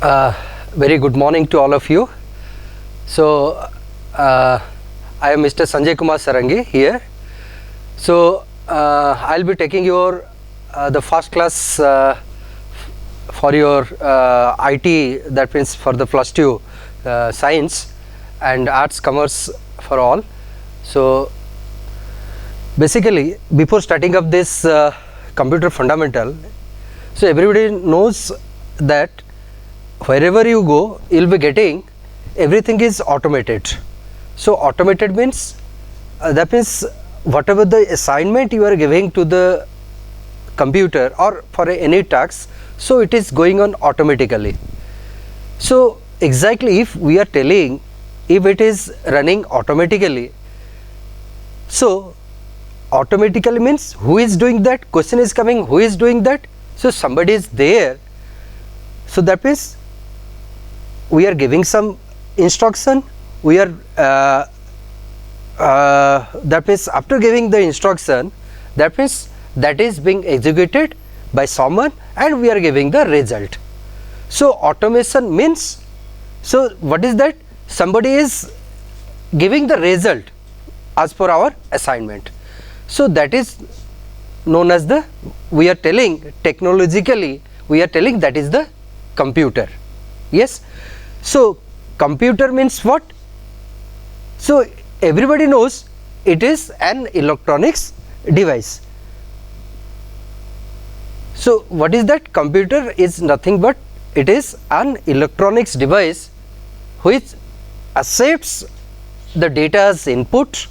Very good morning to all of you. So, I am Mr. Sanjay Kumar Sarangi here. So, I'll be taking your the first class for your IT, that means for the plus 2 science and arts commerce for all. So, basically before starting up this computer fundamental, so everybody knows that wherever you go, you'll be getting everything is automated. So automated means that means whatever the assignment you are giving to the computer or for any task, so it is going on automatically. So exactly, if we are telling if it is running automatically, so automatically means who is doing that? Question is coming, who is doing that? So somebody is there. So that means we are giving some instruction, we are that means after giving the instruction, that means that is being executed by someone and we are giving the result. So automation means, so what is that? Somebody is giving the result as per our assignment. So that is known as the, we are telling technologically, we are telling that is the computer. Yes. So computer means what? So everybody knows it is an electronics device. So what is that? Computer is nothing but it is an electronics device which accepts the data as input,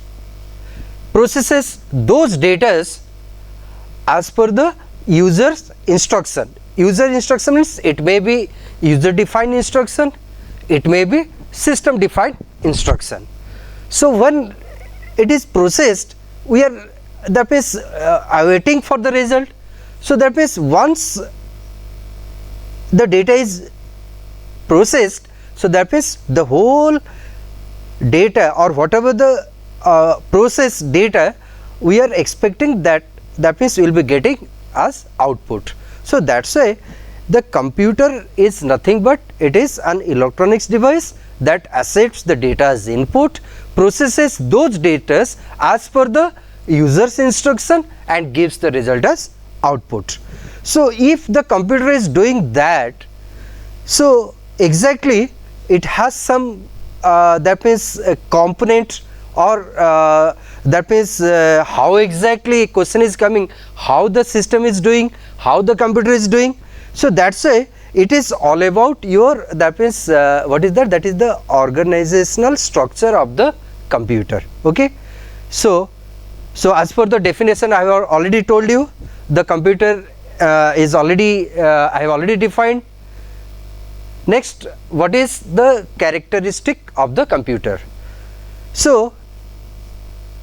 processes those data as per the user's instruction. User instruction means it may be user defined instruction, it may be system defined instruction. So when it is processed, we are, that means awaiting for the result. So that means once the data is processed, so that means the whole data or whatever the processed data, we are expecting that means we will be getting as output. So that's why the computer is nothing but it is an electronics device that accepts the data as input, processes those data as per the user's instruction and gives the result as output. So if the computer is doing that, so exactly it has some that means a component or that means how exactly question is coming, how the system is doing, how the computer is doing. So that's why it is all about your, that means what is that? That is the organizational structure of the computer. Okay. So as per the definition I have already told you, the computer is already I have already defined. Next, what is the characteristic of the computer? So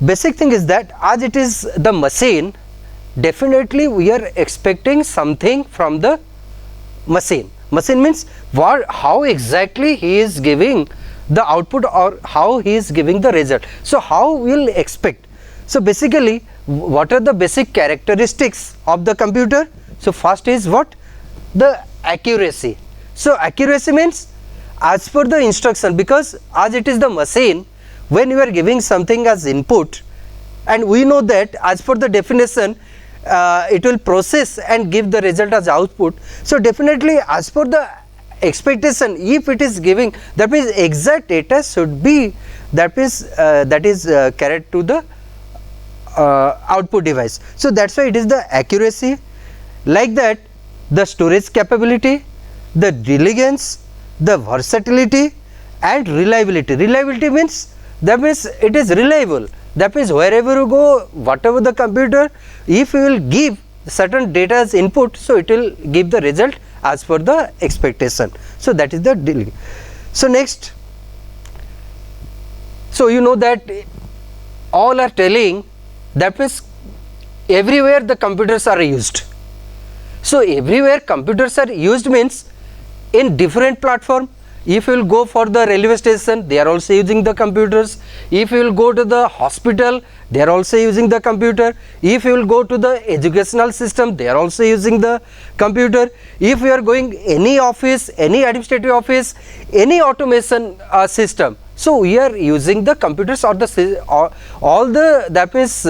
basic thing is that as it is the machine, definitely we are expecting something from the machine. Machine means what, how exactly he is giving the output or how he is giving the result. So how we will expect? So basically what are the basic characteristics of the computer? So first is what? The accuracy. So accuracy means as per the instruction, because as it is the machine, when you are giving something as input and we know that as per the definition it will process and give the result as output. So definitely as per the expectation, if it is giving, that means exact data should be, that means that is carried to the output device. So that's why it is the accuracy. Like that, the storage capability, the diligence, the versatility and reliability. Reliability means, that means it is reliable. That means wherever you go, whatever the computer, if you will give certain data as input, so it will give the result as per the expectation. So that is the dealing. So next, so you know that all are telling, that means everywhere the computers are used. So everywhere computers are used means in different platform, If you will go for the railway station, they are also using the computers. If you will go to the hospital, they are also using the computer. If you will go to the educational system, they are also using the computer. If you are going any office, any administrative office, any automation system, so we are using the computers, or the all the, that means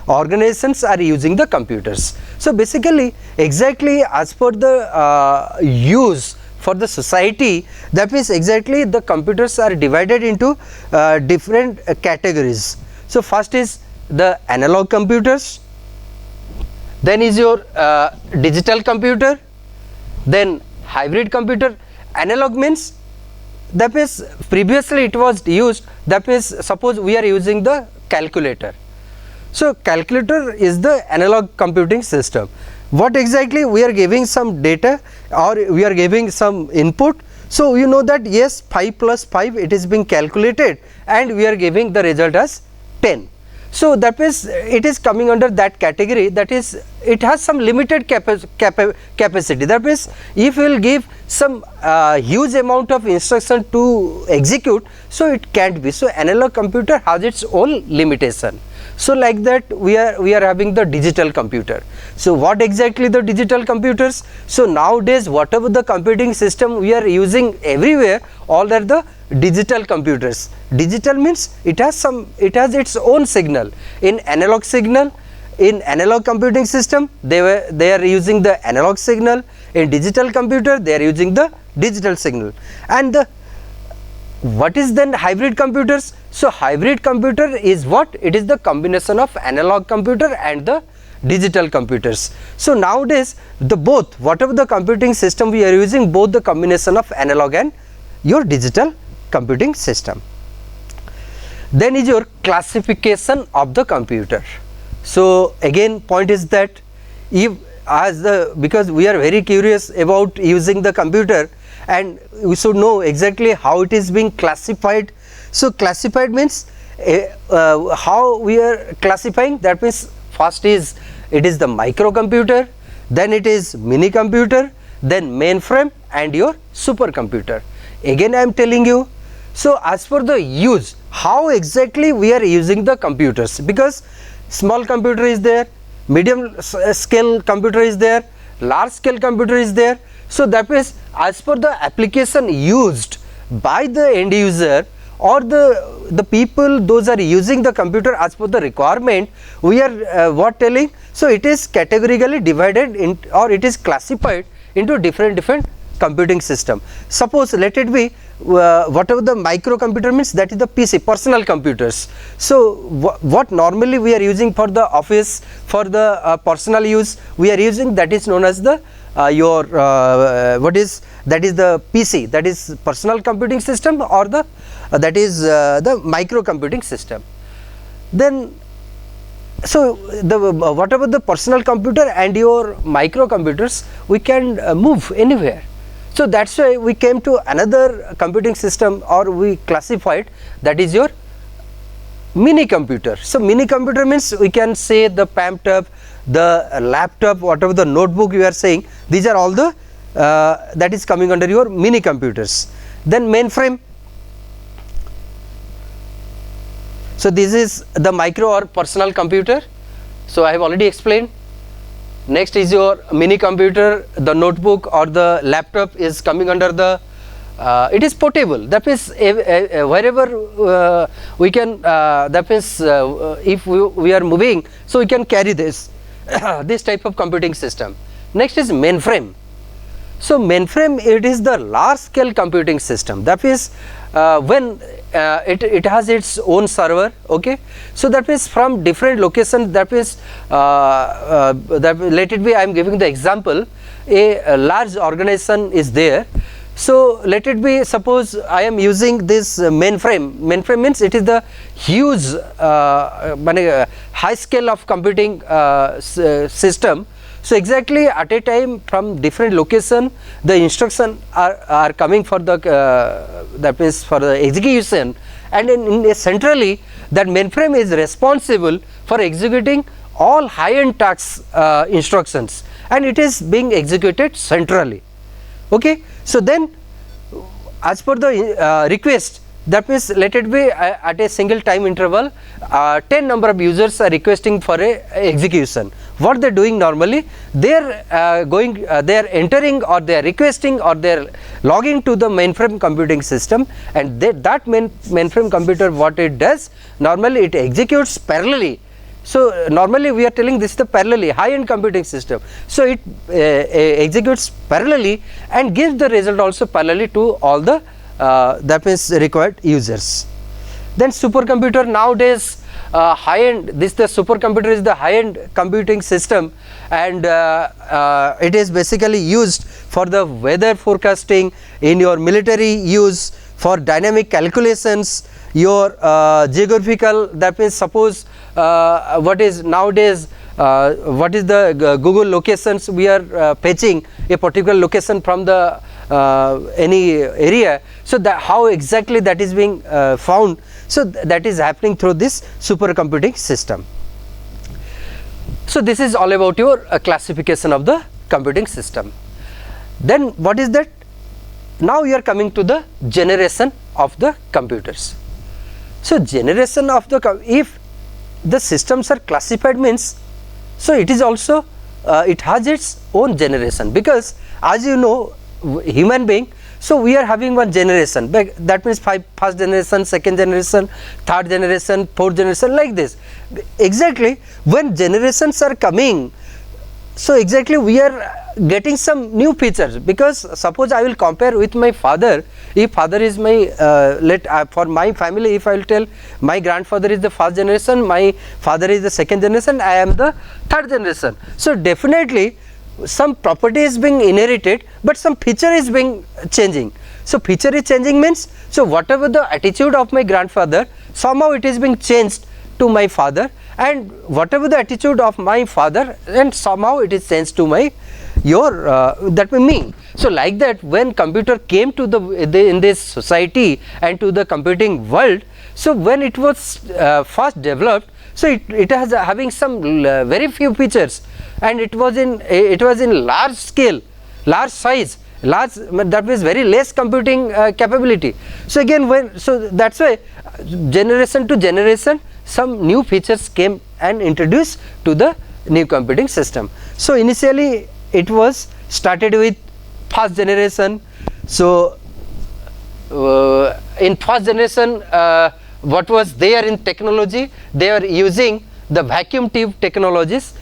organizations are using the computers. So basically exactly as per the use for the society, that means exactly the computers are divided into different categories. So first is the analog computers, then is your digital computer, then hybrid computer. Analog means, that means previously it was used, that means suppose we are using the calculator. So calculator is the analog computing system. What exactly we are giving some data, or we are giving some input. So you know that yes, 5 plus 5 it is being calculated, and we are giving the result as 10. So that means it is coming under that category, that is it has some limited capacity. That means if you will give some huge amount of instruction to execute, so it can't be. So analog computer has its own limitation. So like that we are having the digital computer. So what exactly the digital computers? So nowadays whatever the computing system we are using everywhere, all are the digital computers. Digital means it has its own signal. In analog signal, in analog computing system they are using the analog signal. In digital computer they are using the digital signal. And what is then hybrid computers? So hybrid computer is what? It is the combination of analog computer and the digital computers. So nowadays the both, whatever the computing system we are using, both the combination of analog and your digital computing system. Then is your classification of the computer. So again point is that if because we are very curious about using the computer, and we should know exactly how it is being classified. So classified means how we are classifying, that means first is it is the microcomputer, then it is mini computer, then mainframe and your supercomputer. Again I am telling you, so as per the use, how exactly we are using the computers, because small computer is there, medium scale computer is there, large scale computer is there. So that means as per the application used by the end user, or the people those are using the computer as per the requirement, we are what telling. So it is categorically divided in, or it is classified into different computing system. Suppose let it be whatever the microcomputer means, that is the PC, personal computers. So what normally we are using for the office, for the personal use we are using, that is known as the that is the PC, that is personal computing system, or the that is the microcomputing system. Then so the whatever the personal computer and your microcomputers, we can move anywhere. So that's why we came to another computing system, or we classified, that is your mini computer. So mini computer means we can say the PAMTub, the laptop, whatever the notebook you are saying, these are all the that is coming under your mini computers. Then mainframe. So this is the micro or personal computer. So I have already explained. Next is your mini computer, the notebook or the laptop is coming under the it is portable, that means wherever we can, that means if we are moving, so we can carry this this type of computing system. Next is mainframe. So mainframe, it is the large scale computing system, that means when it has its own server, okay. So that means from different locations, that means that let it be, I am giving the example, a large organization is there. So let it be, suppose I am using this mainframe. Mainframe means it is the huge high scale of computing system. So exactly at a time from different location, the instruction are coming for the that means for the execution, and in centrally that mainframe is responsible for executing all high-end task instructions, and it is being executed centrally. Okay. So then as per the request, that means let it be at a single time interval 10 number of users are requesting for a execution. What they are doing normally, they are they are entering or they are requesting or they are logging to the mainframe computing system, and that mainframe computer, what it does, normally it executes parallelly. So normally we are telling this is the parallelly high end computing system. So it executes parallelly and gives the result also parallelly to all the that means required users. Then supercomputer nowadays, high end, this the supercomputer is the high end computing system, and it is basically used for the weather forecasting, in your military use, for dynamic calculations, your geographical, that means suppose what is nowadays what is the Google locations, we are fetching a particular location from the any area. So that how exactly that is being found, so that is happening through this supercomputing system. So this is all about your classification of the computing system. Then what is that? Now you are coming to the generation of the computers. So generation of the, if the systems are classified means, so it is also it has its own generation, because as you know, human being, so we are having one generation, that means first generation, second generation, third generation, fourth generation, like this. Exactly when generations are coming, so exactly we are getting some new features, because suppose I will compare with my father. If father is my for my family, if I will tell my grandfather is the first generation, my father is the second generation, I am the third generation. So definitely some property is being inherited, but some feature is being changing. So feature is changing means, so whatever the attitude of my grandfather, somehow it is being changed to my father, and whatever the attitude of my father, and somehow it is changed to my that means me. So like that, when computer came to in this society and to the computing world, so when it was first developed, so it has having some very few features, and it was in large scale, large size, large, that means very less computing capability. So again, so that's why generation to generation some new features came and introduced to the new computing system. So initially it was started with first generation. So in first generation, what was there in technology, they are using the vacuum tube technologies,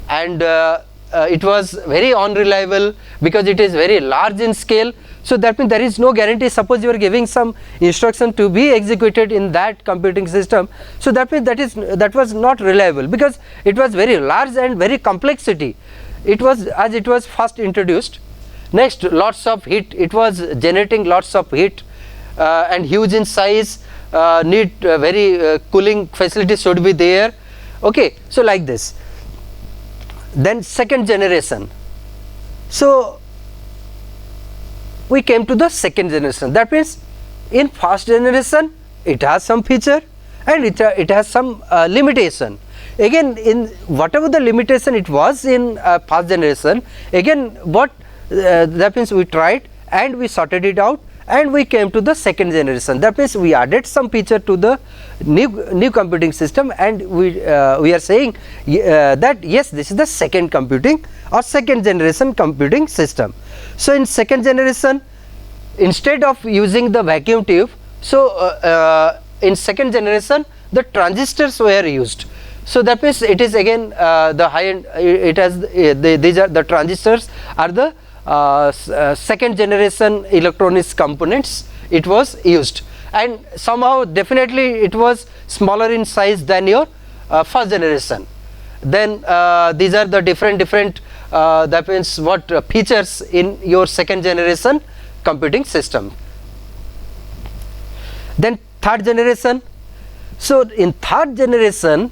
and it was very unreliable because it is very large in scale. So that means there is no guarantee. Suppose you are giving some instruction to be executed in that computing system, so that means that was not reliable, because it was very large and very complexity. It was as it was first introduced. Next, lots of heat, it was generating lots of heat and huge in size, need very cooling facilities should be there. Okay, so like this. Then second generation. So we came to the second generation. That means in first generation it has some feature and it has some limitation. Again, in whatever the limitation it was in first generation, again what that means we tried and we sorted it out, and we came to the second generation. That means we added some feature to the new computing system, and we are saying that yes, this is the second computing or second generation computing system. So in second generation, instead of using the vacuum tube, so in second generation the transistors were used. So that means it is again the high end, it has these are the transistors are the second generation electronics components it was used, and somehow definitely it was smaller in size than your first generation. Then these are the different that means what features in your second generation computing system. Then third generation. So in third generation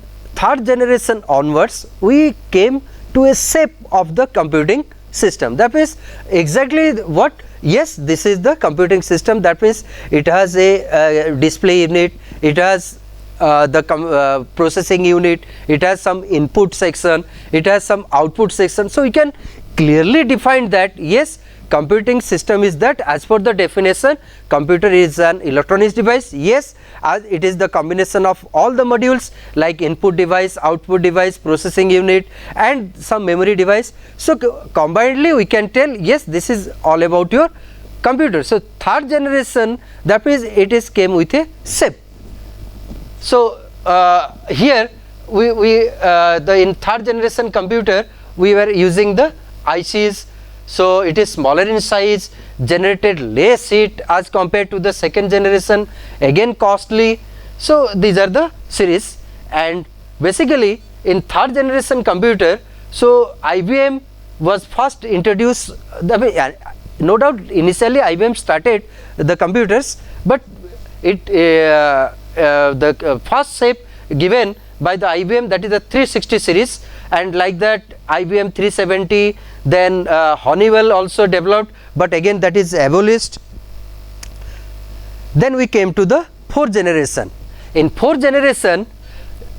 onwards, we came to a shape of the computing system. That means exactly what, yes, this is the computing system. That means it has a display unit, it has the processing unit, it has some input section, it has some output section. So you can clearly define that yes, computing system is that, as per the definition, computer is an electronics device. Yes, as it is the combination of all the modules like input device, output device, processing unit and some memory device. So combinedly we can tell, yes, this is all about your computer. So third generation, that means it is came with a chip. So here in third generation computer we were using the ICs. So it is smaller in size, generated less heat as compared to the second generation, again costly. So these are the series, and basically in third generation computer, so IBM was first introduced. No doubt initially IBM started the computers, but it the first shape given by the IBM, that is the 360 series, and like that IBM 370, then Honeywell also developed, but again that is abolished. Then we came to the fourth generation. In fourth generation,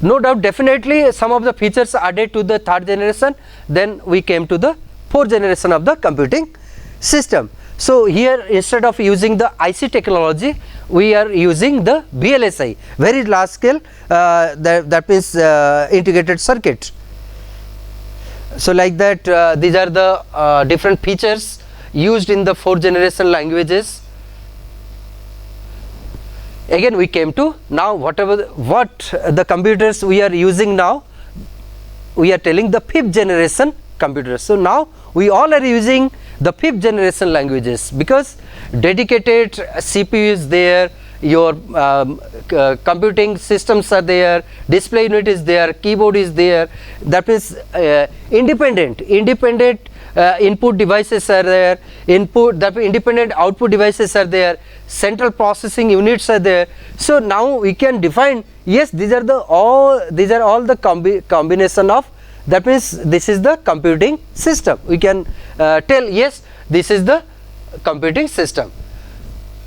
no doubt definitely some of the features added to the third generation. Then we came to the fourth generation of the computing system. So here, instead of using the IC technology, we are using the VLSI, very large scale, that means integrated circuit. So like that, these are the different features used in the fourth generation languages. Again we came to now what the computers we are using now, we are telling the fifth generation computers. So now we all are using the fifth generation languages, because dedicated CPU is there, your computing systems are there, display unit is there, keyboard is there, that means independent input devices are there, independent output devices are there, central processing units are there. So now we can define, yes, these are all the combination of, that means this is the computing system. We can tell, yes, this is the computing system.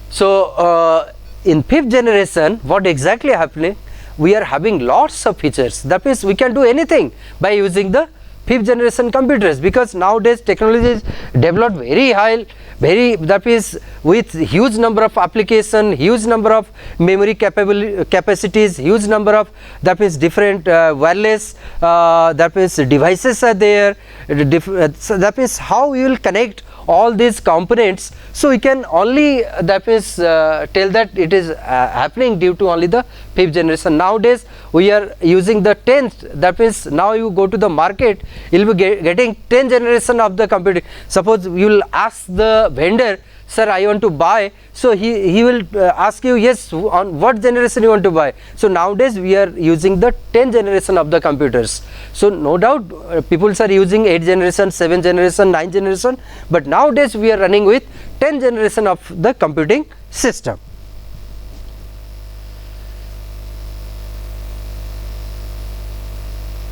So in fifth generation, what exactly happening? We are having lots of features. That means we can do anything by using the fifth generation computers, because nowadays technology is developed very high, that is with huge number of application, huge number of memory capacities, huge number of, that means different wireless, that means devices are there. So that means how we will connect all these components. So we can only, that means tell that it is happening due to only the fifth generation. Nowadays we are using the 10th, that means now you go to the market, you will be getting 10th generation of the computing. Suppose you will ask the vendor, sir, I want to buy, so he will ask you, yes, on what generation you want to buy. So nowadays we are using the 10th generation of the computers. So no doubt people are using 8th generation, 7th generation, 9th generation, but nowadays we are running with 10th generation of the computing system.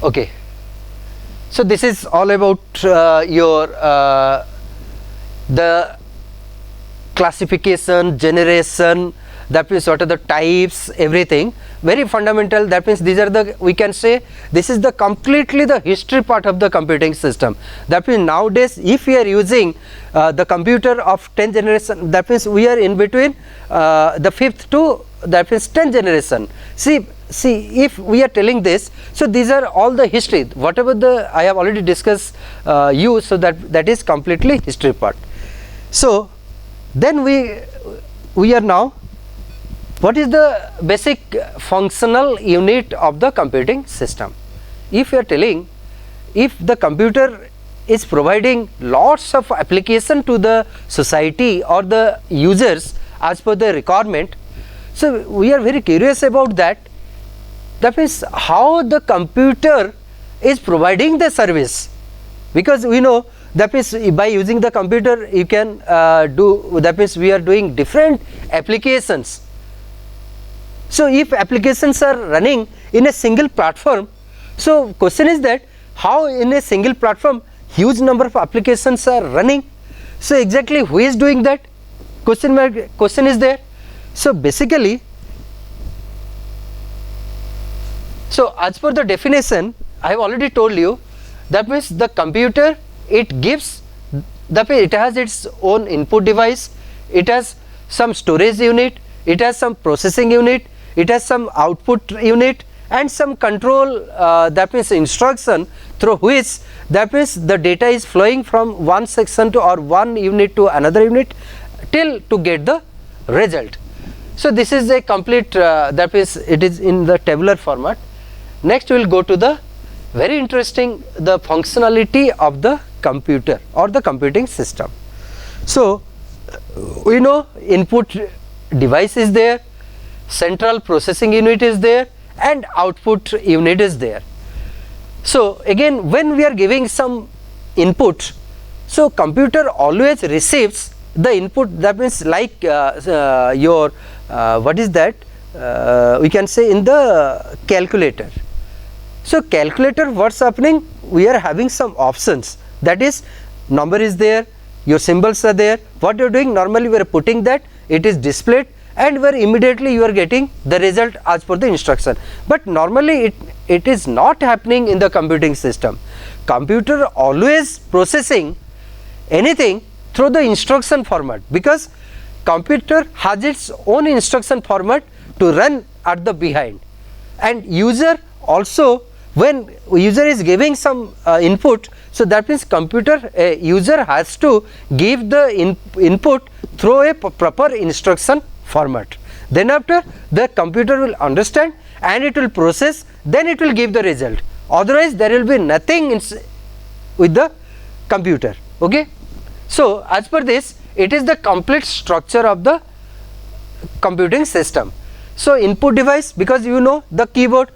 Okay, so this is all about your the classification, generation, that means what are the types, everything very fundamental. That means these are the, we can say this is the completely the history part of the computing system. That means nowadays if we are using the computer of 10th generation, that means we are in between the 5th to, that means 10th generation. See if we are telling this, so these are all the history, whatever the I have already discussed you, so that is completely history part. So then we are now, what is the basic functional unit of the computing system? If you are telling, if the computer is providing lots of application to the society or the users as per the requirement, so we are very curious about that. That means how the computer is providing the service, because we know that means by using the computer you can do, that means we are doing different applications. So if applications are running in a single platform, so question is that how in a single platform huge number of applications are running. So exactly who is doing that? Question is there. So basically, so as per the definition I have already told you, that means the computer, it gives that means it has its own input device, it has some storage unit, it has some processing unit, it has some output unit, and some control, that means instruction through which, that means the data is flowing from one section to or one unit to another unit till to get the result. So this is a complete, that means it is in the tabular format. Next we will go to the very interesting, the functionality of the computer or the computing system. So we know input device is there, central processing unit is there, and output unit is there. So again, when we are giving some input, so computer always receives the input, that means like your what is that, we can say in the calculator. So calculator, what's happening, we are having some options, that is number is there, your symbols are there, what you are doing, normally we are putting that, it is displayed, and where immediately you are getting the result as per the instruction. But normally it is not happening in the computing system. Computer always processing anything through the instruction format, because computer has its own instruction format to run at the behind, and user also, when user is giving some input, so that means computer user has to give the input through a proper instruction format. Then after, the computer will understand and it will process, then it will give the result. Otherwise there will be nothing with the computer. Okay. So as per this, it is the complete structure of the computing system. So input device, because you know the keyboard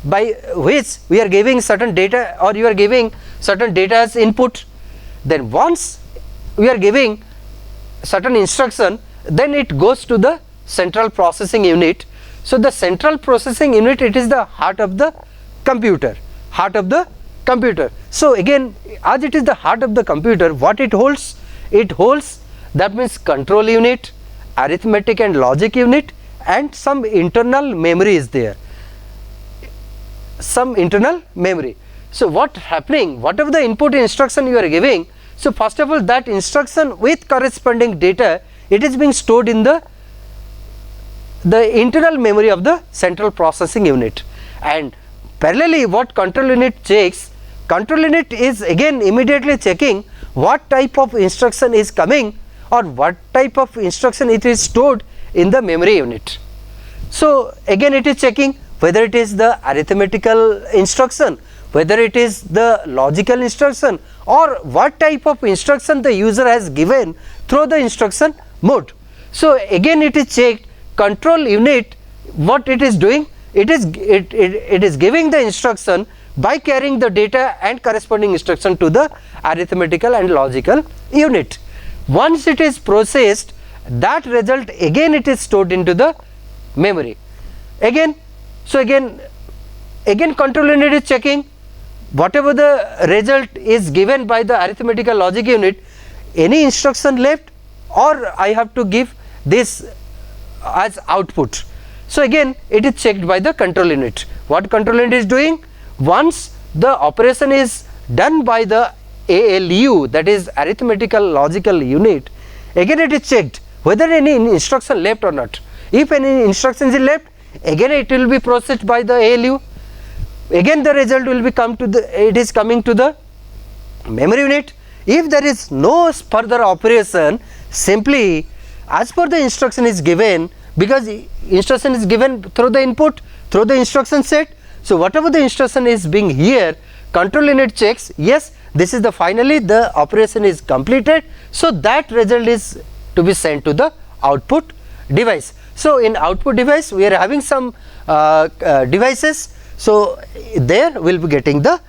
by which we are giving certain data, or you are giving certain data as input, then once we are giving certain instruction, then it goes to the central processing unit. So the central processing unit, it is the heart of the computer, heart of the computer. So again, as it is the heart of the computer, what it holds? It holds, that means control unit, arithmetic and logic unit, and some internal memory is there, some internal memory. So what happening, whatever the input instruction you are giving, so first of all that instruction with corresponding data, it is being stored in the internal memory of the central processing unit. And parallelly what control unit checks, control unit is again immediately checking what type of instruction is coming, or what type of instruction it is stored in the memory unit. So again it is checking whether it is the arithmetical instruction, whether it is the logical instruction, or what type of instruction the user has given through the instruction mode. So again it is checked, control unit, what it is doing, it is giving the instruction by carrying the data and corresponding instruction to the arithmetical and logical unit. Once it is processed, that result again it is stored into the memory. Again, so again control unit is checking whatever the result is given by the arithmetical logic unit, any instruction left, or I have to give this as output. So again it is checked by the control unit. What control unit is doing? Once the operation is done by the ALU, that is arithmetical logical unit, again it is checked whether any instruction left or not. If any instruction is left, again it will be processed by the ALU, again the result will be coming to the memory unit. If there is no further operation, simply as per the instruction is given, because instruction is given through the input, through the instruction set, so whatever the instruction is being here, control unit checks, yes, this is the finally the operation is completed, so that result is to be sent to the output device. So in output device we are having some devices, so there we will be getting the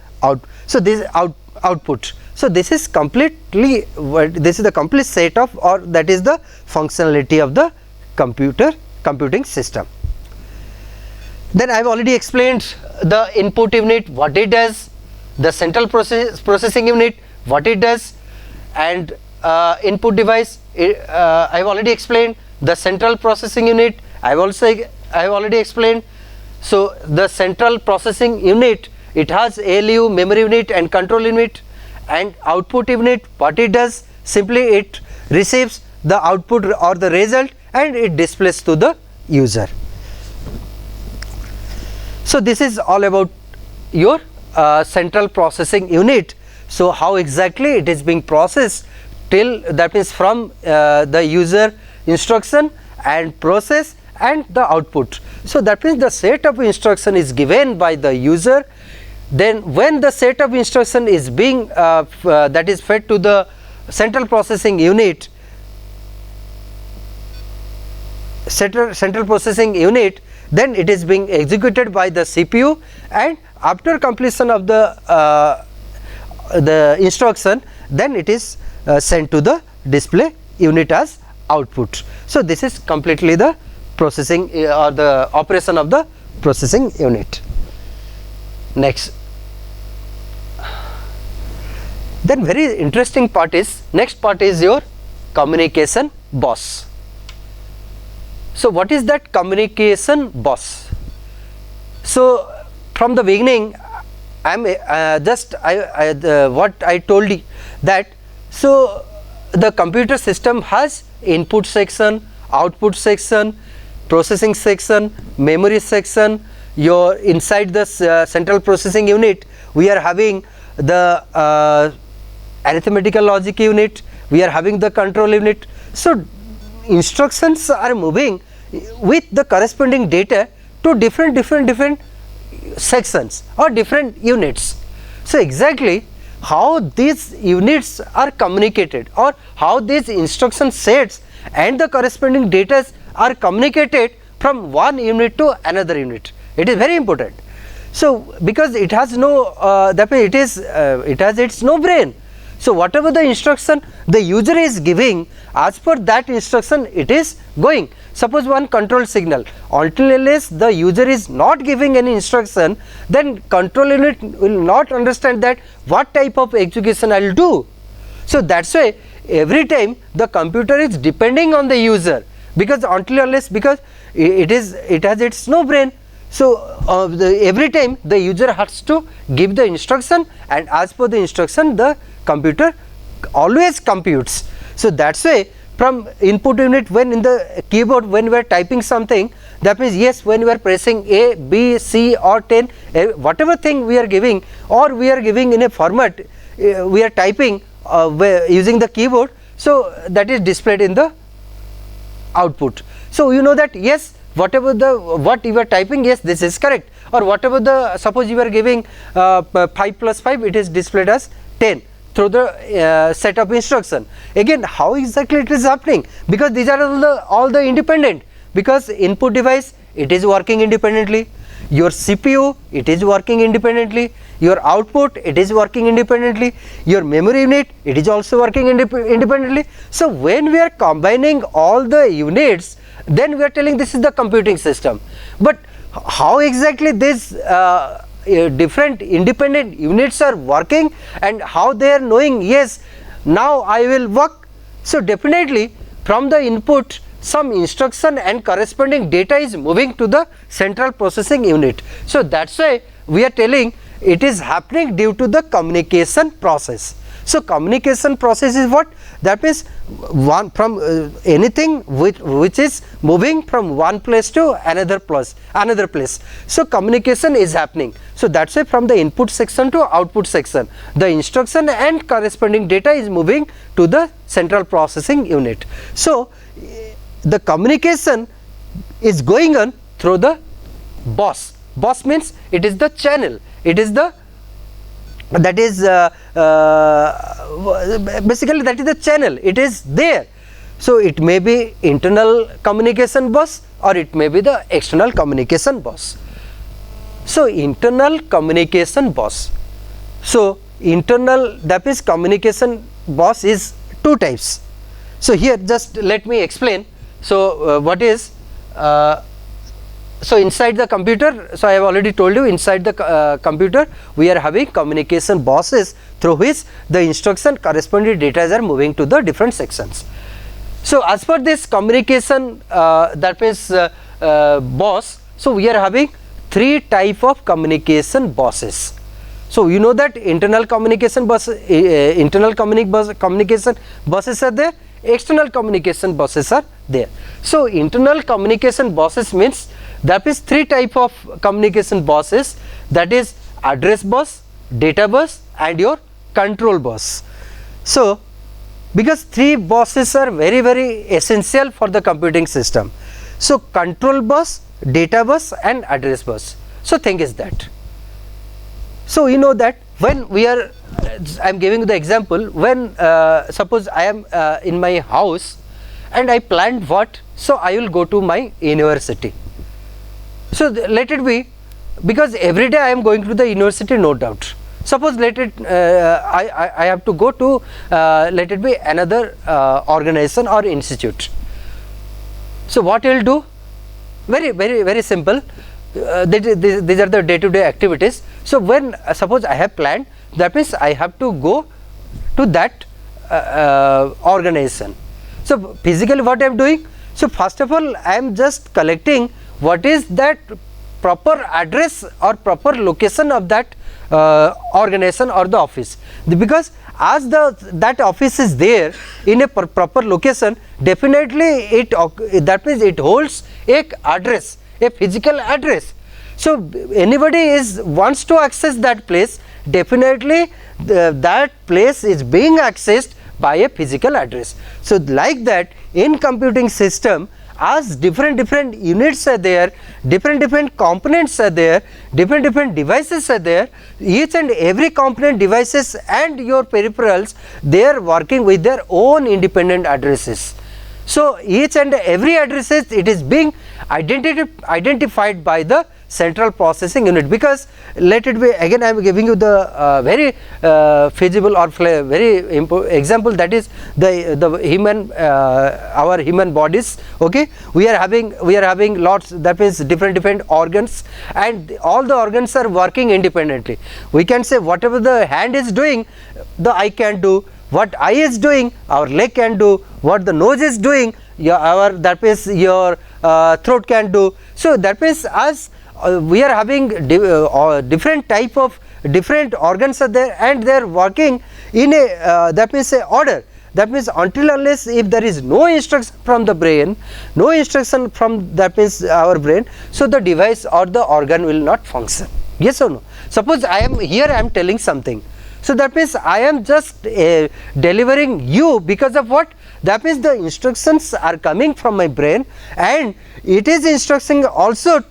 so this output. So this is completely, this is the complete set of, or that is the functionality of the computing system. Then I have already explained the input unit, what it does, the central processing unit, what it does, and input device, I have already explained the central processing unit, I have already explained. So the central processing unit, it has ALU, memory unit and control unit, and output unit, what it does, simply it receives the output or the result and it displays to the user. So this is all about your central processing unit. So how exactly it is being processed till, that means from the user instruction and process and the output. So that means the set of instruction is given by the user, then when the set of instruction is being that is fed to the central processing unit, central processing unit, then it is being executed by the CPU, and after completion of the instruction, then it is sent to the display unit as output. So this is completely the processing or the operation of the processing unit. Next, then very interesting part is, next part is your communication bus. So what is that communication bus? So from the beginning, I am what I told you, that so the computer system has input section, output section, processing section, memory section. Your inside the central processing unit, we are having the arithmetical logic unit, we are having the control unit. So instructions are moving with the corresponding data to different sections or different units. So exactly how these units are communicated, or how these instruction sets and the corresponding data are communicated from one unit to another unit, it is very important. So because it has no that means it has its no brain. So whatever the instruction the user is giving, as per that instruction it is going. Suppose one control signal, until unless the user is not giving any instruction, then control unit will not understand that what type of execution I will do. So that's why every time the computer is depending on the user, because until unless, because it has its no brain. So every time the user has to give the instruction, and as per the instruction the computer always computes. So that's why from input unit, when in the keyboard when we are typing something, that means yes, when we are pressing A, B, C or 10, whatever thing we are giving, or we are giving in a format, we are typing using the keyboard, so that is displayed in the output. So you know that yes, whatever the what you are typing, yes, this is correct, or whatever the, suppose you are giving 5 plus 5, it is displayed as 10 through the set of instruction. Again, how exactly it is happening? Because these are all the independent, because input device, it is working independently, your CPU, it is working independently, your output, it is working independently, your memory unit, it is also working independently. So when we are combining all the units, then we are telling this is the computing system. But how exactly this different independent units are working, and how they are knowing, yes, now I will work? So definitely from the input some instruction and corresponding data is moving to the central processing unit. So that's why we are telling it is happening due to the communication process. So communication process is what? That means one from anything which is moving from one place to another place. So communication is happening. So that's why from the input section to output section, the instruction and corresponding data is moving to the central processing unit. So the communication is going on through the bus. Bus means it is the channel, it is the, that is basically that is the channel, it is there. So it may be internal communication bus, or it may be the external communication bus. So internal communication bus. So internal, that means communication bus is two types. So here just let me explain. So what is so inside the computer, so I have already told you, inside the computer we are having communication buses through which the instruction corresponding data are moving to the different sections. So as per this communication that means bus, so we are having three type of communication buses. So you know that internal communication communication buses are there, external communication buses are there. So internal communication buses means that is three type of communication buses, that is address bus, data bus and your control bus. So because three buses are very essential for the computing system. So control bus, data bus and address bus. So thing is that. So you know that when we are, I am giving you the example, when suppose I am in my house and I planned what, so I will go to my university. So let it be, because every day I am going to the university, no doubt. Suppose let it I have to go to let it be another organization or institute. So what I will do? Very simple. These are the day-to-day activities. So when suppose I have planned, that means I have to go to that organization. So physically what I am doing? So first of all I am just collecting what is that proper address or proper location of that organization or the office, because as that office is there in a proper location, definitely that means it holds a address, a physical address. So anybody wants to access that place, definitely that place is being accessed by a physical address. So like that, in computing system, as different units are there, different components are there, different devices are there, each and every component, devices and your peripherals, they are working with their own independent addresses. So each and every addresses, it is being identified by the central processing unit, because let it be, again I am giving you the very feasible or very example, that is the human our human bodies. Okay, we are having lots, that means different organs, and all the organs are working independently. We can say whatever the hand is doing, the eye can do, what eye is doing, our leg can do, what the nose is doing, that means your throat can do. So that means as we are having different type of different organs are there, and they are working in a that means a order. That means until unless if there is no instruction from the brain, no instruction from that means our brain, so the device or the organ will not function. Yes or no? Suppose I am here, I am telling something. So that means I am just delivering you, because of what? That means the instructions are coming from my brain, and it is instructing also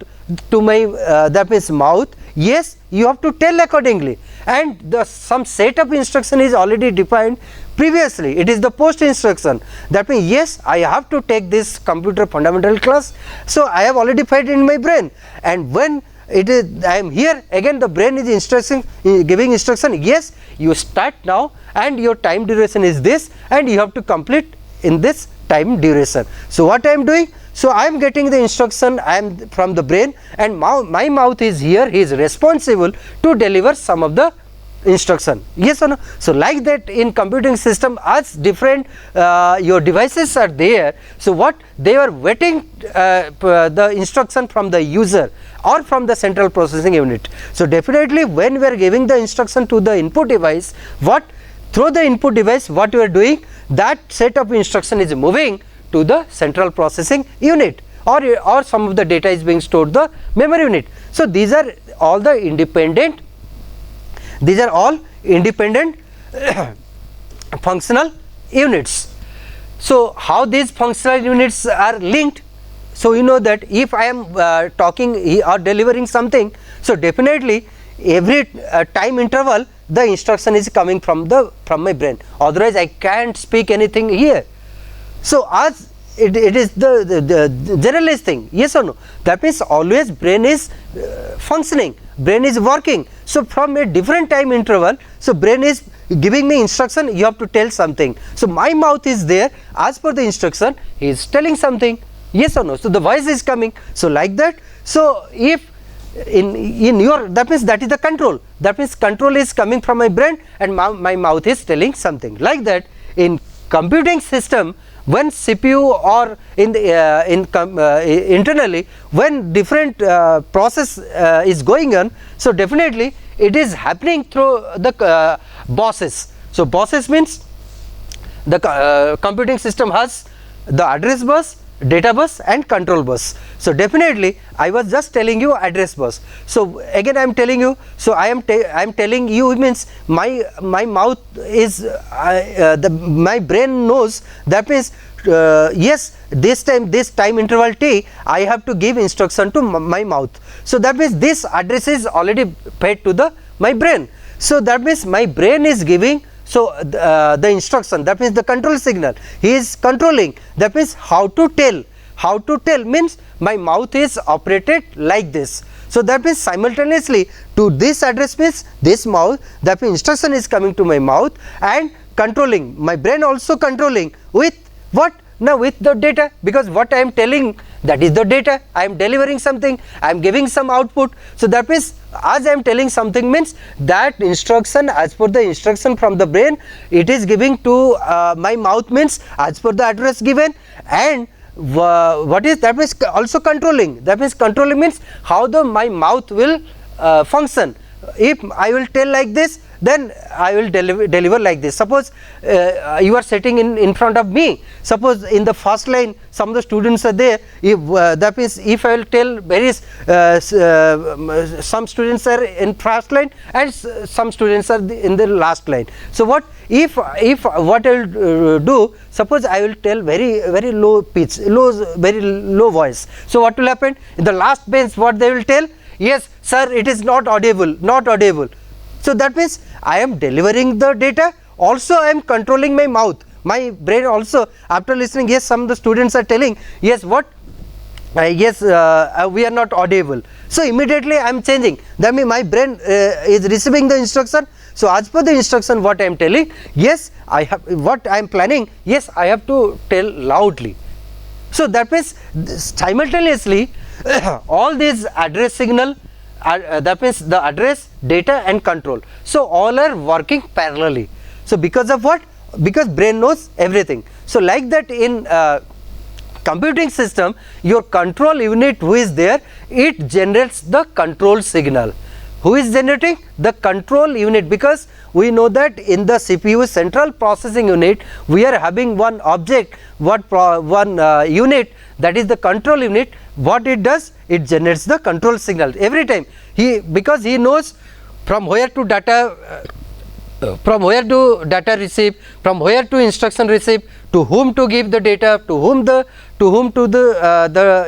to my that means mouth. Yes, you have to tell accordingly, and some set of instruction is already defined previously. It is the post instruction. That means yes, I have to take this computer fundamental class, so I have already defined in my brain, and when it is I am here, again the brain is giving instruction, yes, you start now and your time duration is this, and you have to complete in this time duration. So what I am doing? So I am getting the instruction, I am from the brain, and my mouth is here, he is responsible to deliver some of the instruction. Yes or no? So like that in computing system, as different your devices are there, so what they are waiting the instruction from the user or from the central processing unit. So definitely when we are giving the instruction to the input device, what through the input device, what you are doing, that set of instruction is moving to the central processing unit, or some of the data is being stored the memory unit. So these are all the independent, these are all independent functional units. So how these functional units are linked? So you know that if I am talking or delivering something, so definitely every time interval the instruction is coming from my brain, otherwise I can't speak anything here. So as it is the generalized thing, yes or no? That means always brain is functioning, brain is working. So from a different time interval, so brain is giving me instruction, you have to tell something. So my mouth is there, as per the instruction he is telling something, yes or no? So the voice is coming. So like that. So if in your, that means that is the control, that means control is coming from my brain and my mouth is telling something. Like that in computing system, when CPU or in the internally when different process is going on, so definitely it is happening through the buses. So buses means the computing system has the address bus, data bus and control bus. So definitely I was just telling you address bus. So again I am telling you, so I am telling you means my mouth is my brain knows, that means yes, this time interval t I have to give instruction to my mouth. So that means this address is already fed to my brain. So that means my brain is giving, so the instruction, that means the control signal, he is controlling. That means how to tell means my mouth is operated like this. So that means simultaneously to this address means this mouth, that means instruction is coming to my mouth and controlling, my brain also controlling with what? Now with the data, because what I am telling, that is the data, I am delivering something, I am giving some output. So that means as I am telling something means that instruction, as per the instruction from the brain, it is giving to my mouth means as per the address given, and what is that means also controlling, that means controlling means how my mouth will function. If I will tell like this, then I will deliver like this. Suppose you are sitting in front of me, suppose in the first line some of the students are there, if that means if I will tell some students are in first line and some students are in the last line. So what if what I will do, suppose I will tell very low pitch, very low voice. So what will happen in the last bench, what they will tell? Yes sir, it is not audible, not audible. So that means I am delivering the data, also I am controlling my mouth, my brain also after listening, yes some of the students are telling yes what yes we are not audible. So immediately I am changing, that means my brain is receiving the instruction. So as per the instruction what I am telling, yes I have what I am planning, yes I have to tell loudly. So that means simultaneously all these address signal, that means the address, data and control, so all are working parallelly. So because of what? Because brain knows everything. So like that in computing system, your control unit who is there, it generates the control signal. Who is generating? The control unit, because we know that in the CPU central processing unit we are having one object, one unit, that is the control unit. What it does? It generates the control signal every time. Because he knows from where to data receive, from where to instruction receive, to whom to give the data, to whom the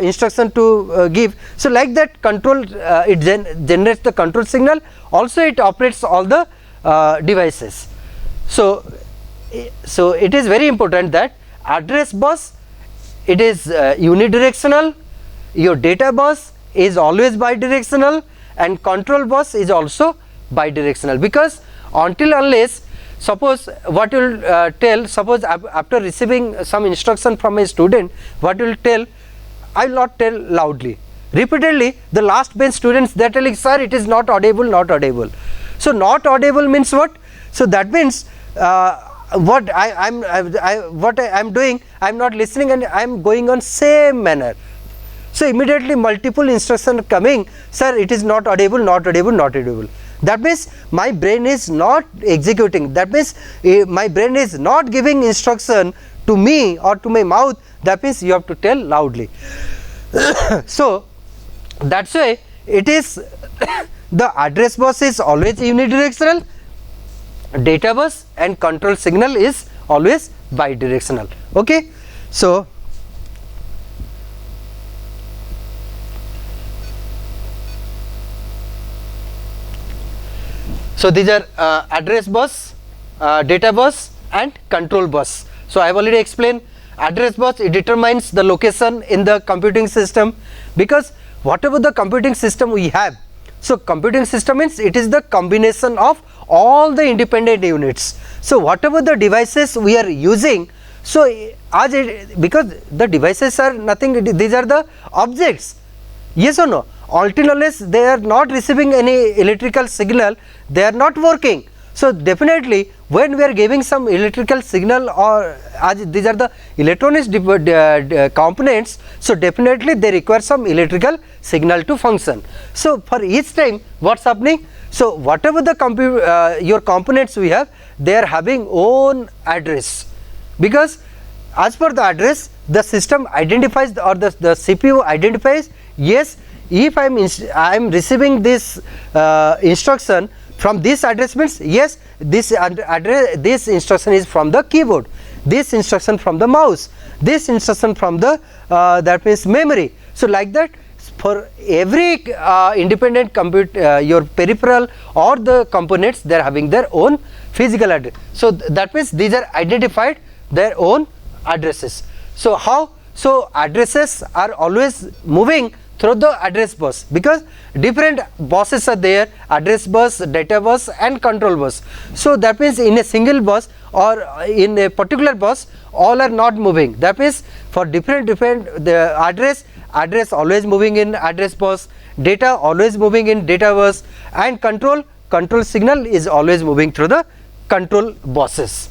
instruction to give. So like that control it generates the control signal, also it operates all the devices. So it is very important that address bus, it is unidirectional, your data bus is always bidirectional and control bus is also bidirectional, because until unless suppose what you will tell, suppose after receiving some instruction from a student, what you will tell, I will not tell loudly, repeatedly the last bench students they are telling sir it is not audible, not audible. So not audible means what? So that means what I am doing, I am not listening and I am going on same manner. So immediately multiple instructions coming, sir it is not audible, not audible, not audible. That means my brain is not executing, that means my brain is not giving instruction to me or to my mouth, that means you have to tell loudly. So that's why it is the address bus is always unidirectional, data bus and control signal is always bidirectional. Okay. So these are address bus, data bus and control bus. So I have already explained address bus, it determines the location in the computing system, because whatever the computing system we have, so computing system means it is the combination of all the independent units. So whatever the devices we are using, so because the devices are nothing, these are the objects, yes or no? Until unless they are not receiving any electrical signal, they are not working. So definitely when we are giving some electrical signal, or as these are the electronics components, so definitely they require some electrical signal to function. So for each time what's happening, so whatever the your components we have, they are having own address, because as per the address the system identifies, or the CPU identifies, yes, if I am receiving this instruction from this address, means yes, this address, this instruction is from the keyboard, this instruction from the mouse, this instruction from the that means memory. So like that, for every independent your peripheral or the components, they are having their own physical address. So that means these are identified their own addresses. So how? So addresses are always moving through the address bus, because different buses are there, address bus, data bus and control bus. So that means in a single bus or in a particular bus, all are not moving. That means for different the address always moving in address bus, data always moving in data bus, and control signal is always moving through the control buses.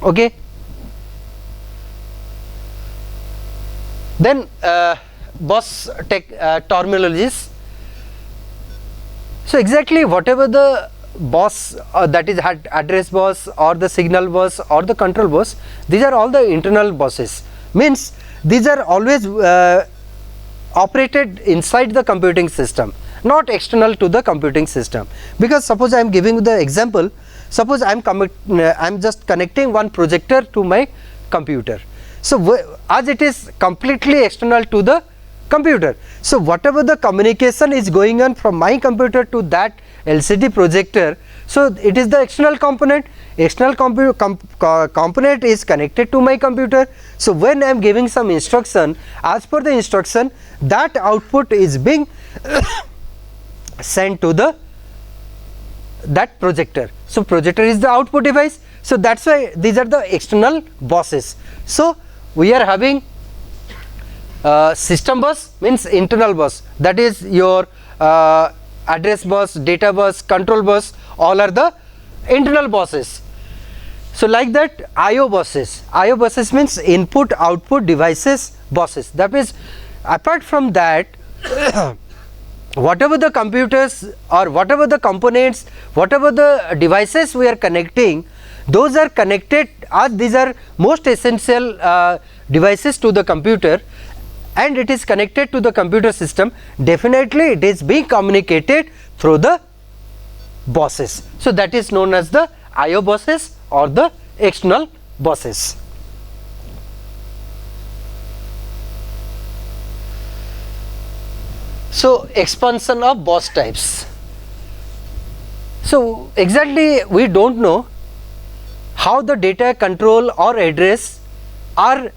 Okay. Then bus terminologies. So exactly whatever the bus that is address bus or the signal bus or the control bus, these are all the internal buses, means these are always operated inside the computing system, not external to the computing system. Because suppose I am giving the example, suppose I am just connecting one projector to my computer. So as it is completely external to the computer, so whatever the communication is going on from my computer to that LCD projector, so it is the external component. External component is connected to my computer. So when I am giving some instruction, as per the instruction, that output is being sent to that projector. So projector is the output device. So that's why these are the external buses. So we are having system bus, means internal bus, that is your address bus, data bus, control bus, all are the internal buses. So like that, IO buses means input output devices buses. That means apart from that, whatever the computers or whatever the components, whatever the devices we are connecting, those are connected, as these are most essential devices to the computer, and it is connected to the computer system, definitely it is being communicated through the buses. So that is known as the IO buses or the external buses. So expansion of bus types. So exactly we don't know how the data, control or address are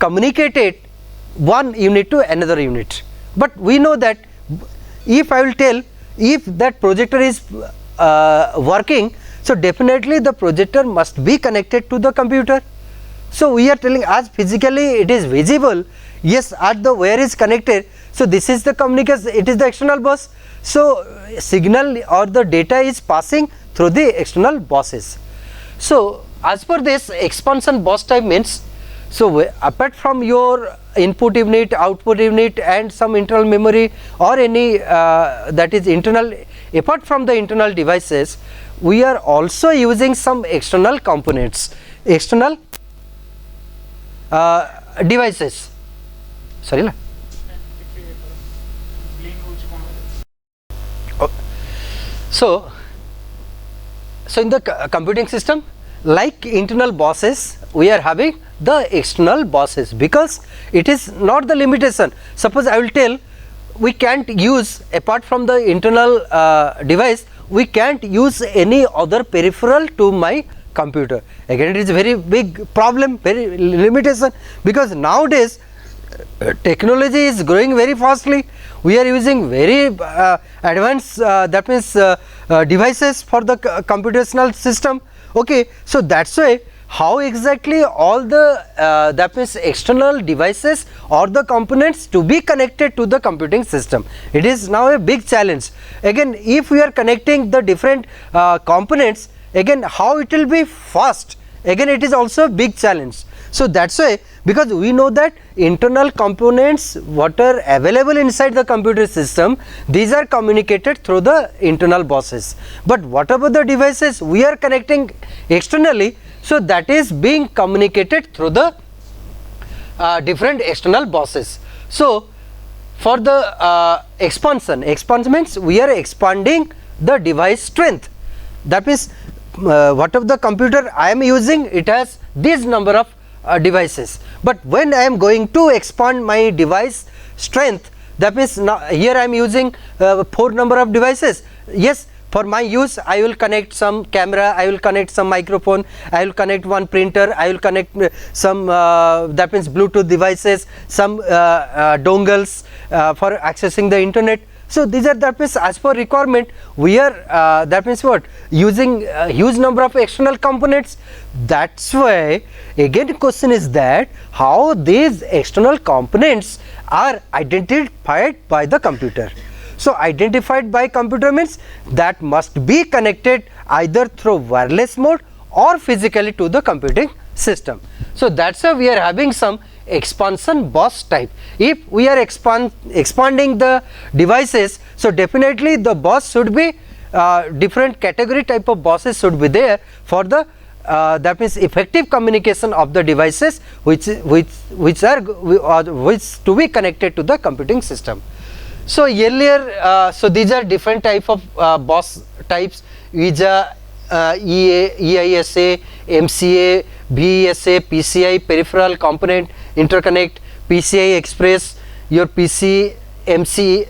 communicated one unit to another unit, but we know that if I will tell, if that projector is working, so definitely the projector must be connected to the computer. So we are telling, as physically it is visible, yes, at the wire is connected, so this is the communication, it is the external bus. So signal or the data is passing through the external buses. So as per this, expansion bus type means, so apart from your input unit, output unit and some internal memory or any that is internal, apart from the internal devices, we are also using some external components, external devices. Sorry, so in the computing system, like internal buses, we are having the external buses, because it is not the limitation. Suppose I will tell, we can't use, apart from the internal device, we can't use any other peripheral to my computer. Again, it is a very big problem, very limitation, because nowadays technology is growing very fastly. We are using very advanced that means devices for the computational system. Okay, so that's why how exactly all the that means external devices or the components to be connected to the computing system, it is now a big challenge. Again, if we are connecting the different components, again how it will be fast, again it is also a big challenge. So that's why, because we know that internal components what are available inside the computer system, these are communicated through the internal buses, but whatever the devices we are connecting externally, so that is being communicated through the different external buses. So for the expansion means we are expanding the device strength. That means whatever the computer I am using, it has this number of devices, but when I am going to expand my device strength, that means now here I am using 4 number of devices. Yes, for my use I will connect some camera, I will connect some microphone, I will connect one printer, I will connect some that means Bluetooth devices, some dongles for accessing the internet. So these are, that means as per requirement we are that means what, using a huge number of external components. That's why again the question is that how these external components are identified by the computer. So identified by computer means that must be connected either through wireless mode or physically to the computing system. So that's why we are having some expansion bus type. If we are expanding the devices, so definitely the bus should be different category type of buses should be there for the that means effective communication of the devices which to be connected to the computing system. So earlier so these are different type of bus types: EISA, EISA, MCA, VESA, PCI, peripheral component interconnect, PCI Express, your PCMC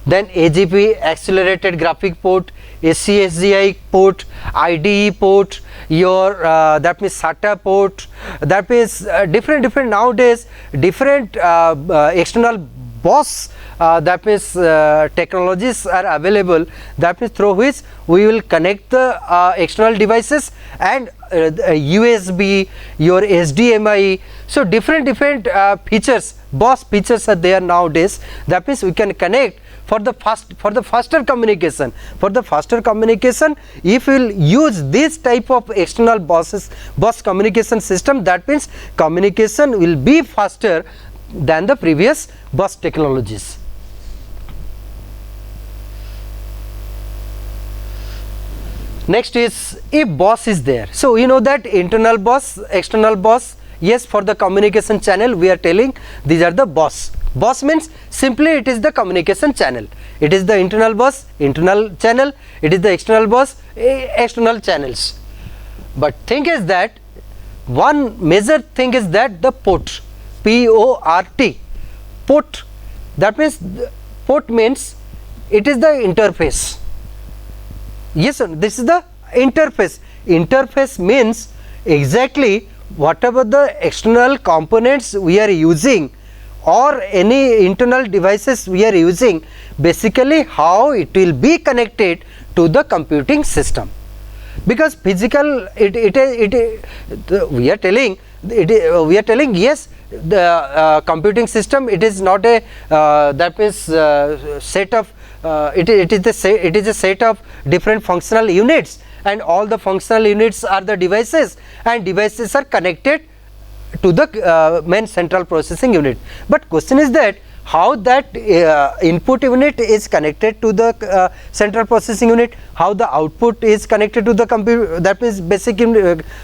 then AGP, accelerated graphic port, SCSGI port, IDE port, your that means SATA port, that means different nowadays different external bus that means technologies are available, that means through which we will connect the external devices, and USB, your HDMI. So different features, bus features are there nowadays. That means we can connect for the faster communication. For the faster communication, if we will use this type of external bus communication system, that means communication will be faster than the previous bus technologies. Next is, if bus is there, so you know that internal bus, external bus. Yes, for the communication channel we are telling these are the bus. Bus means simply it is the communication channel. It is the internal bus, internal channel. It is the external bus, external channels. But thing is that one major thing is that the port, P-O-R-T, port. That means port means it is the interface. Yes, sir, this is the interface. Interface means exactly whatever the external components we are using or any internal devices we are using, basically how it will be connected to the computing system. Because physical, we are telling yes, the computing system, it is not a that means set of it is a set of different functional units, and all the functional units are the devices, and devices are connected to the main central processing unit. But question is that how that input unit is connected to the central processing unit, how the output is connected to the computer, that means basic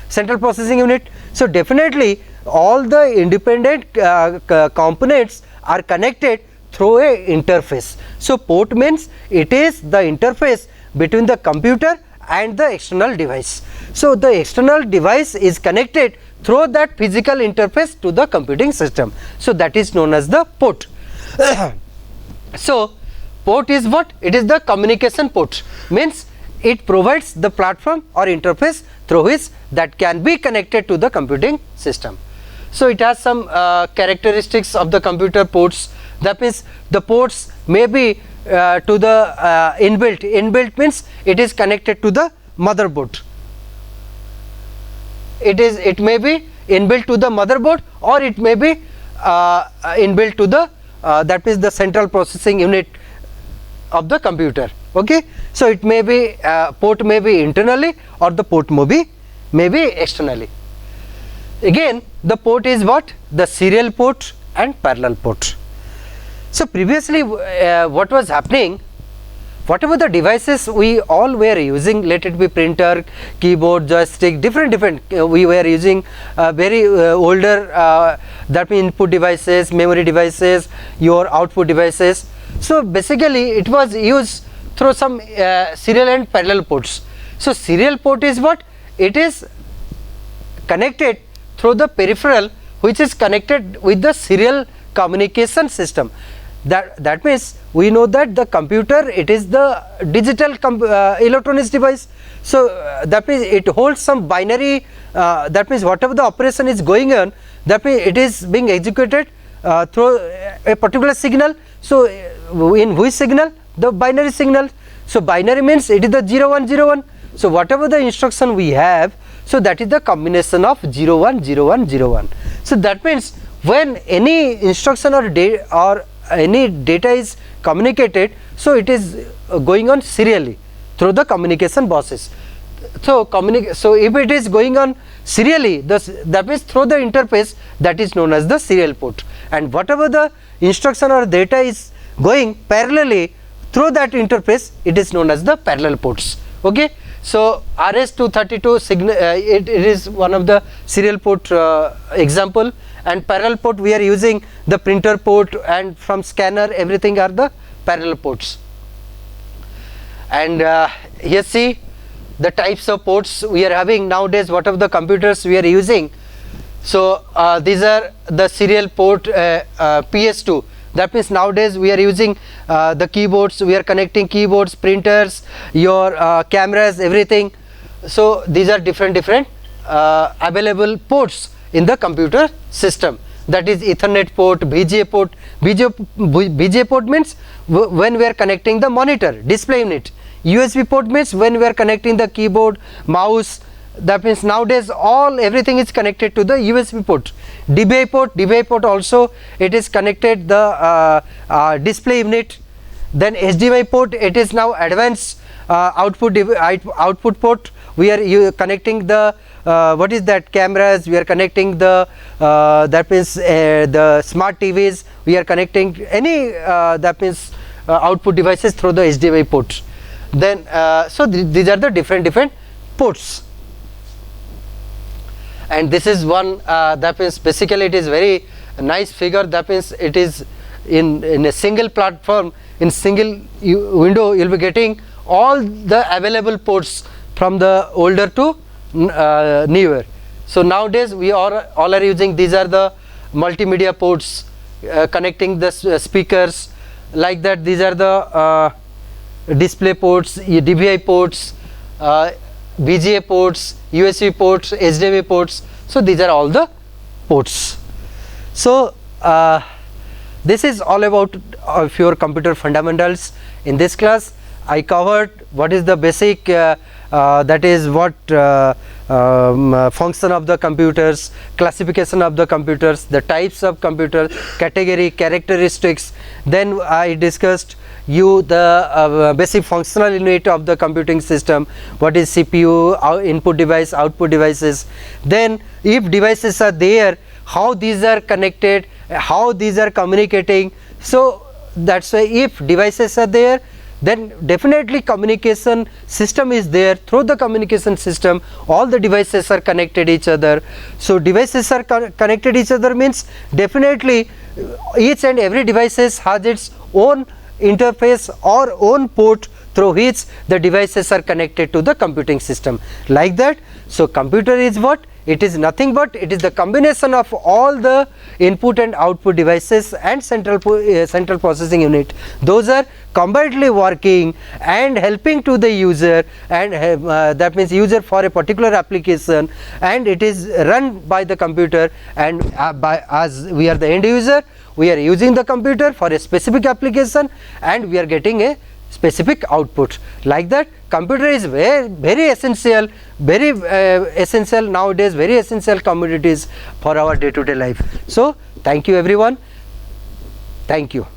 central processing unit. So definitely all the independent components are connected through a interface. So port means it is the interface between the computer and the external device. So the external device is connected through that physical interface to the computing system. So that is known as the port. So port is what? It is the communication port, means it provides the platform or interface through which that can be connected to the computing system. So it has some characteristics of the computer ports. That means the ports may be to the inbuilt. Inbuilt means it is connected to the motherboard. It may be inbuilt to the motherboard, or it may be inbuilt to the that is the central processing unit of the computer. Okay, so it may be port may be internally or the port may be externally. Again, the port is what? The serial port and parallel port. So previously what was happening, whatever the devices we all were using, let it be printer, keyboard, joystick, different we were using very older that means input devices, memory devices, your output devices. So basically it was used through some serial and parallel ports. So serial port is what? It is connected through the peripheral which is connected with the serial communication system. That means we know that the computer, it is the digital electronics device. So that means it holds some binary, that means whatever the operation is going on, that means it is being executed through a particular signal. So in which signal? The binary signal. So binary means it is the 0 1 0 1. So whatever the instruction we have, so that is the combination of 0 1 0 1 0 1. So that means when any instruction or any data is communicated, so it is going on serially through the communication buses. So if it is going on serially, that means through the interface, that is known as the serial port, and whatever the instruction or data is going parallelly through that interface, it is known as the parallel ports. Okay, so RS-232 signal, it is one of the serial port example, and parallel port we are using the printer port, and from scanner everything are the parallel ports. And here see the types of ports we are having nowadays, whatever the computers we are using. So these are the serial port PS2. That means nowadays we are using the keyboards, we are connecting keyboards, printers, your cameras, everything. So these are different available ports in the computer system. That is Ethernet port, BGA port. BGA port means when we are connecting the monitor, display unit. USB port means when we are connecting the keyboard, mouse. That means nowadays everything is connected to the USB port. DVI port also, it is connected the display unit. Then HDMI port, it is now advanced output port. We are connecting the what is that, cameras, we are connecting the that means the smart TVs, we are connecting any that means output devices through the HDMI port. Then so these are the different ports. And this is one that means basically it is very nice figure. That means it is in a single platform, in single window, you will be getting all the available ports from the older to newer. So nowadays we all are using, these are the multimedia ports connecting the speakers, like that. These are the display ports, DVI ports, BGA ports, USB ports, HDMI ports. So these are all the ports. So this is all about your computer fundamentals. In this class I covered what is the basic that is what function of the computers, classification of the computers, the types of computers, category, characteristics. Then I discussed the basic functional unit of the computing system, what is CPU, input device, output devices. Then if devices are there, how these are connected, how these are communicating. So that's why if devices are there, then definitely communication system is there. Through the communication system all the devices are connected each other. So devices are connected each other means definitely each and every devices has its own interface or own port through which the devices are connected to the computing system, like that. So computer is what? It is nothing but it is the combination of all the input and output devices and central processing unit. Those are combinedly working and helping to the user, and that means user for a particular application, and it is run by the computer, and as we are the end user, we are using the computer for a specific application and we are getting a specific output. Like that, computer is very essential, very essential nowadays, very essential commodities for our day-to-day life. So thank you everyone, thank you.